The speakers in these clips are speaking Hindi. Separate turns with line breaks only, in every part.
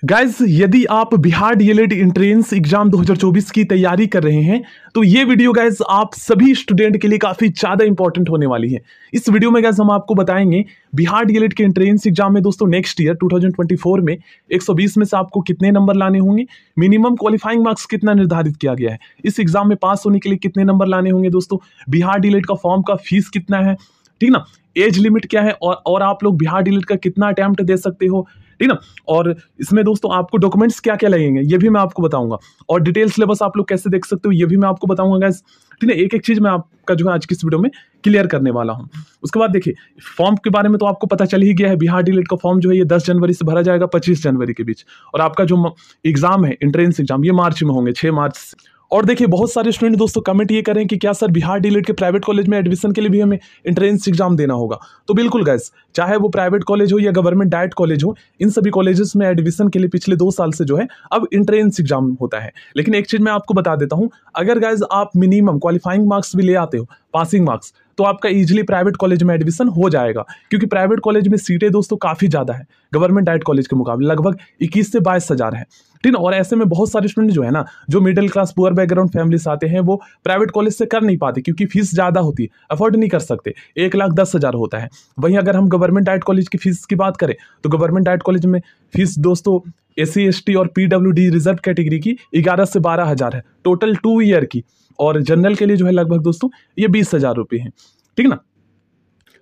गाइज, यदि आप बिहार डीएलएड एंट्रेंस एग्जाम 2024 की तैयारी कर रहे हैं तो ये वीडियो गाइज आप सभी स्टूडेंट के लिए काफी ज्यादा इंपॉर्टेंट होने वाली है। इस वीडियो में गाइज हम आपको बताएंगे बिहार डीएलएड के एंट्रेंस एग्जाम में दोस्तों नेक्स्ट ईयर 2024 में 120 में से आपको कितने नंबर लाने होंगे, मिनिमम क्वालिफाइंग मार्क्स कितना निर्धारित किया गया है, इस एग्जाम में पास होने के लिए कितने नंबर लाने होंगे दोस्तों, बिहार डीएलएड का फॉर्म का फीस कितना है, ठीक ना, एज लिमिट क्या है और आप लोग बिहार डीएलएड का कितना अटेम्प्ट दे सकते हो, ठीक ना, और इसमें दोस्तों आपको डॉक्यूमेंट्स क्या क्या लगेंगे ये भी मैं आपको बताऊंगा और डिटेल सिलेबस आप लोग कैसे देख सकते हो ये भी मैं आपको बताऊंगा गाइस, ठीक है। एक एक चीज मैं आपका जो है आज की इस वीडियो में क्लियर करने वाला हूं। उसके बाद देखिए फॉर्म के बारे में तो आपको पता चल ही गया है, बिहार डीएलएड का फॉर्म जो है ये 10 जनवरी से भरा जाएगा 25 जनवरी के बीच, और आपका जो एग्जाम है एंट्रेंस एग्जाम ये मार्च में होंगे 6 मार्च से। और देखिए बहुत सारे स्टूडेंट दोस्तों कमेंट ये करें कि क्या सर बिहार डीएलएड के प्राइवेट कॉलेज में एडमिशन के लिए भी हमें एंट्रेंस एग्जाम देना होगा। तो बिल्कुल गाइस, चाहे वो प्राइवेट कॉलेज हो या गवर्नमेंट डाइट कॉलेज हो, इन सभी कॉलेजेस में एडमिशन के लिए पिछले 2 साल से जो है अब एंट्रेंस एग्जाम होता है। लेकिन एक चीज मैं आपको बता देता हूं, अगर गाइस आप मिनिमम क्वालिफाइंग मार्क्स भी ले आते हो, पासिंग मार्क्स, तो आपका इजीली प्राइवेट कॉलेज में एडमिशन हो जाएगा, क्योंकि प्राइवेट कॉलेज में सीटें दोस्तों काफी ज्यादा है गवर्नमेंट डाइट कॉलेज के मुकाबले, लगभग 21 से 22 हजार है, ठीक है। और ऐसे में बहुत सारे स्टूडेंट जो है ना, जो middle class poor background family से आते हैं, वो प्राइवेट कॉलेज से कर नहीं पाते क्योंकि फीस ज्यादा होती है, अफोर्ड नहीं कर सकते, 1,10,000 होता है। वहीं अगर हम गवर्नमेंट डाइट कॉलेज की फीस की बात करें तो गवर्नमेंट डाइट कॉलेज में फीस दोस्तों SC ST और PWD रिजर्व कैटेगरी की 11 से 12 हजार है टोटल 2 ईयर की, और जनरल के लिए जो है लगभग दोस्तों ये 20,000 रुपये है, ठीक ना।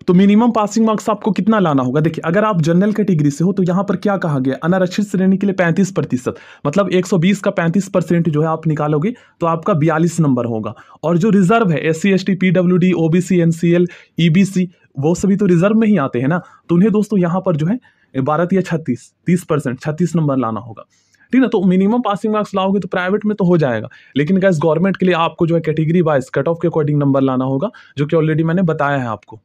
तो मिनिमम पासिंग मार्क्स आपको कितना लाना होगा, देखिए अगर आप जनरल कैटेगरी से हो तो यहाँ पर क्या कहा गया, अनारक्षित श्रेणी के लिए 35%, मतलब 120 का 35% जो है आप निकालोगे तो आपका 42 नंबर होगा। और जो रिजर्व है SC ST PWD OBC NCL EBC वो सभी तो रिजर्व में ही आते हैं ना, तो उन्हें दोस्तों यहाँ पर जो है 12 या 30% 36 नंबर लाना होगा, ठीक है। तो मिनिमम पासिंग मार्क्स लाओगे तो प्राइवेट में तो हो जाएगा, लेकिन गाइस गवर्नमेंट के लिए आपको जो है कैटेगरी वाइज कट ऑफ के अकॉर्डिंग नंबर लाना होगा, जो कि ऑलरेडी मैंने बताया है आपको।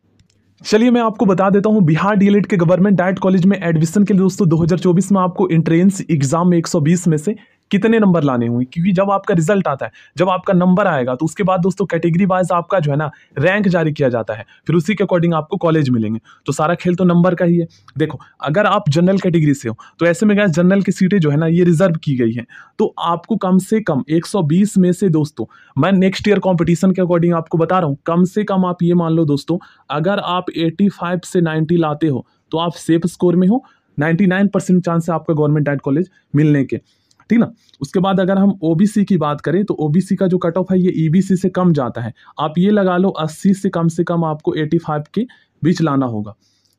चलिए मैं आपको बता देता हूं बिहार डीएलएड के गवर्नमेंट डाइट कॉलेज में एडमिशन के लिए दोस्तों 2024 में आपको एंट्रेंस एग्जाम में 120 में से कितने नंबर लाने होंगे, क्योंकि जब आपका रिजल्ट आता है, जब आपका नंबर आएगा तो उसके बाद दोस्तों कैटेगरी वाइज आपका जो है ना रैंक जारी किया जाता है, फिर उसी के अकॉर्डिंग आपको कॉलेज मिलेंगे। तो सारा खेल तो नंबर का ही है। देखो अगर आप जनरल कैटेगरी से हो तो ऐसे में गाइस जनरल की सीटें जो है ना ये रिजर्व की गई हैं, तो आपको कम से कम 120 में से दोस्तों, मैं नेक्स्ट ईयर कॉम्पिटिशन के अकॉर्डिंग आपको बता रहा हूँ, कम से कम आप ये मान लो दोस्तों, अगर आप 85 से 90 लाते हो तो आप सेफ स्कोर में हो, 99% चांस है आपका गवर्नमेंट डाइट कॉलेज मिलने के, ठीक ना। उसके बाद अगर हम OBC की बात करें तो OBC का जो कट ऑफ है ये EBC से कम जाता है, आप ये लगा लो 80 से कम आपको 85 के बीच लाना होगा,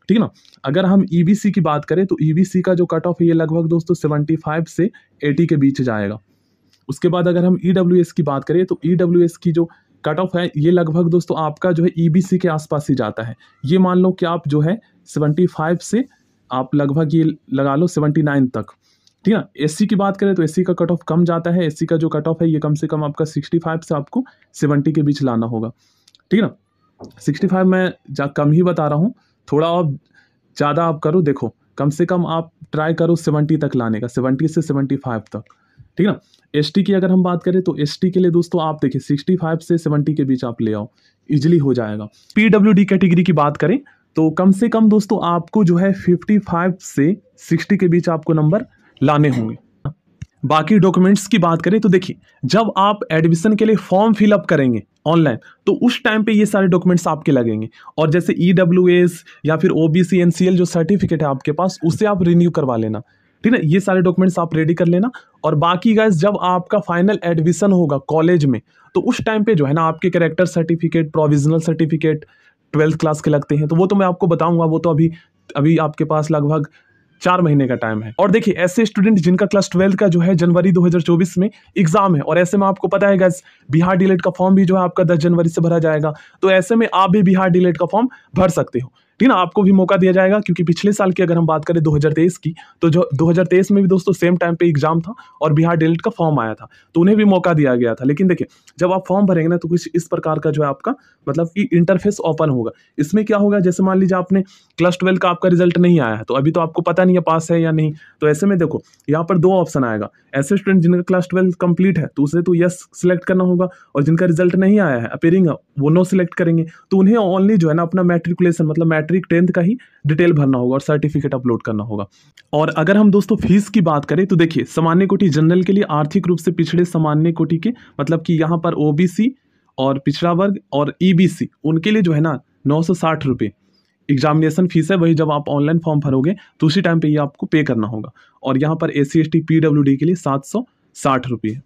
ठीक ना। अगर हम EBC की बात करें तो EBC का जो कट ऑफ है ये लगभग दोस्तों 75 से 80 के बीच जाएगा। उसके बाद अगर हम EWS की बात करें तो EWS की जो कट ऑफ है ये लगभग दोस्तों आपका जो है EBC के आसपास ही जाता है, ये मान लो कि आप जो है 75 से आप लगभग ये लगा लो 79 तक, ठीक है। SC की बात करें तो SC का कट ऑफ कम जाता है, SC का जो कट ऑफ है ये कम से कम आपका 65 से आपको 70 के बीच लाना होगा, ठीक है ना। 65 मैं कम ही बता रहा हूँ, थोड़ा और ज़्यादा आप करो, देखो कम से कम आप ट्राई करो 70 तक लाने का, 70 से 75 तक, ठीक है ना। ST की अगर हम बात करें तो ST के लिए दोस्तों आप देखिए 65 से 70 के बीच आप ले आओ, इजिली हो जाएगा। PWD कैटेगरी की बात करें तो कम से कम दोस्तों आपको जो है 55 से 60 के बीच आपको नंबर लाने होंगे। बाकी डॉक्यूमेंट्स की बात करें तो देखिए जब आप एडमिशन के लिए फॉर्म फिलअप करेंगे ऑनलाइन तो उस टाइम पे ये सारे डॉक्यूमेंट्स आपके लगेंगे, और जैसे EWS या फिर OBC NCL जो सर्टिफिकेट है आपके पास उसे आप रिन्यू करवा लेना, ठीक है। ये सारे डॉक्यूमेंट्स आप रेडी कर लेना। और बाकी गाइस जब आपका फाइनल एडमिशन होगा कॉलेज में तो उस टाइम पे जो है ना आपके character certificate, provisional certificate 12th class के लगते हैं, तो वो तो मैं आपको बताऊंगा, वो तो अभी आपके पास लगभग 4 महीने का टाइम है। और देखिए ऐसे स्टूडेंट जिनका क्लास 12 का जो है जनवरी 2024 में एग्जाम है, और ऐसे में आपको पता है गाइस बिहार डीएलएड का फॉर्म भी जो है आपका 10 जनवरी से भरा जाएगा, तो ऐसे में आप भी बिहार डीएलएड का फॉर्म भर सकते हो, ठीक ना। आपको भी मौका दिया जाएगा, क्योंकि पिछले साल की अगर हम बात करें 2023 की, तो जो 2023 में भी दोस्तों सेम टाइम पे एग्जाम था और बिहार डीएलएड का फॉर्म आया था, तो उन्हें भी मौका दिया गया था। लेकिन देखिए जब आप फॉर्म भरेंगे ना तो कुछ इस प्रकार का जो है आपका मतलब कि इंटरफेस ओपन होगा। इसमें क्या होगा, जैसे मान लीजिए आपने क्लास 12 का आपका रिजल्ट नहीं आया है, तो अभी तो आपको पता नहीं है पास है या नहीं, तो ऐसे में देखो यहाँ पर 2 ऑप्शन आएगा। ऐसे स्टूडेंट जिनका क्लास 12 कंप्लीट है तो उसे तो यस सिलेक्ट करना होगा, और जिनका रिजल्ट नहीं आया है अपीयरिंग वो नो सिलेक्ट करेंगे, तो उन्हें ओनली जो है ना अपना मैट्रिकुलेशन मतलब मैट्रिक 10th का ही डिटेल भरना होगा और सर्टिफिकेट अपलोड करना होगा। और अगर हम दोस्तों फीस की बात करें तो देखिए, सामान्य कोटि जनरल के लिए आर्थिक रूप से पिछड़े सामान्य कोटि के, मतलब कि यहाँ पर ओबीसी और पिछड़ा वर्ग और ईबीसी, उनके लिए जो है ना 960 रुपये एग्जामिनेशन फीस है। वही जब आप ऑनलाइन फॉर्म भरोगे तो उसी टाइम पे ये आपको पे करना होगा। और यहाँ पर SC ST PWD के लिए 760 रुपये।